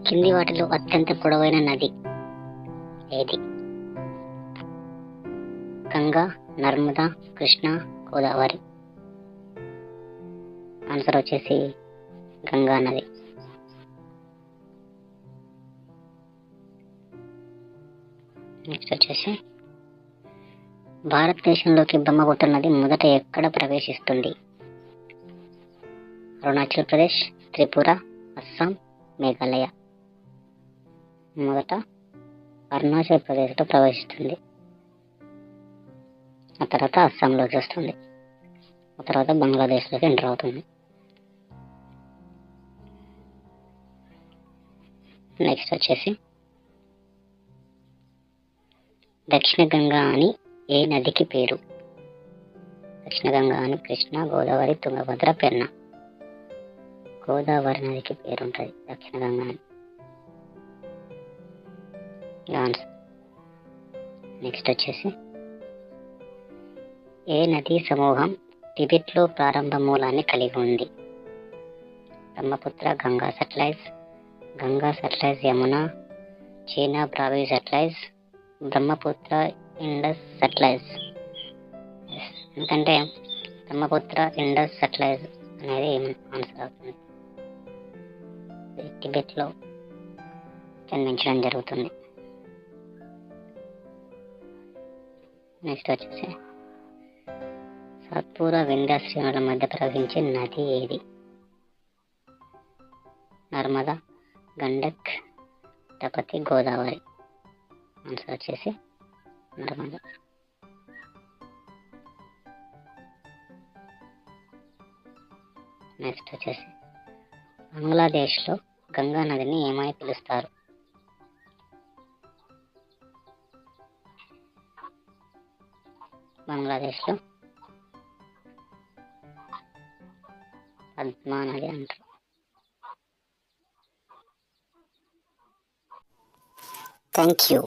కింది వాటిలో అత్యంత పొడవైన నది ఏది? గంగా, నర్మదా, కృష్ణ, గోదావరి. ఆన్సర్ వచ్చేసి గంగా నది. నెక్స్ట్ వచ్చేసి భారతదేశంలోకి బ్రహ్మపుత్ర నది మొదట ఎక్కడ ప్రవేశిస్తుంది? అరుణాచల్ ప్రదేశ్, త్రిపుర, అస్సాం, మేఘాలయ. మొదట అరుణాచల్ ప్రదేశ్లో ప్రవేశిస్తుంది, ఆ తర్వాత అస్సాంలోకి వస్తుంది, ఆ తర్వాత బంగ్లాదేశ్లోకి ఎంటర్ అవుతుంది. నెక్స్ట్ వచ్చేసి దక్షిణ గంగా అని ఏ నదికి పేరు? దక్షిణ గంగా అని కృష్ణ, గోదావరి, తుంగభద్ర, పెన్న. గోదావరి నదికి పేరు ఉంటుంది దక్షిణ గంగా అని. ఆన్సర్. నెక్స్ట్ వచ్చేసి ఏ నదీ సమూహం టిబెట్లో ప్రారంభ మూలాన్ని కలిగి ఉంది? బ్రహ్మపుత్ర, గంగా సట్లైజ్, గంగా సట్లైజ్ యమున, చీనా బ్రావి సట్లైజ్, బ్రహ్మపుత్ర ఇండస్ సట్లైజ్. ఎందుకంటే బ్రహ్మపుత్ర ఇండస్ సట్లైజ్ అనేది ఆన్సర్ అవుతుంది. టిబెట్లో జన్మించడం జరుగుతుంది. నెక్స్ట్ వచ్చేసి సత్పుర వింధ్య శ్రేణుల మధ్య ప్రవహించే నది ఏది? నర్మదా, గండక్, తపతి, గోదావరి. ఆన్సర్ వచ్చేసి నర్మదా. నెక్స్ట్ వచ్చేసి బంగ్లాదేశ్లో గంగా నదిని ఏమని పిలుస్తారు? బంగ్లాదేశ్లో పద్మా నది అంటారు. Thank you.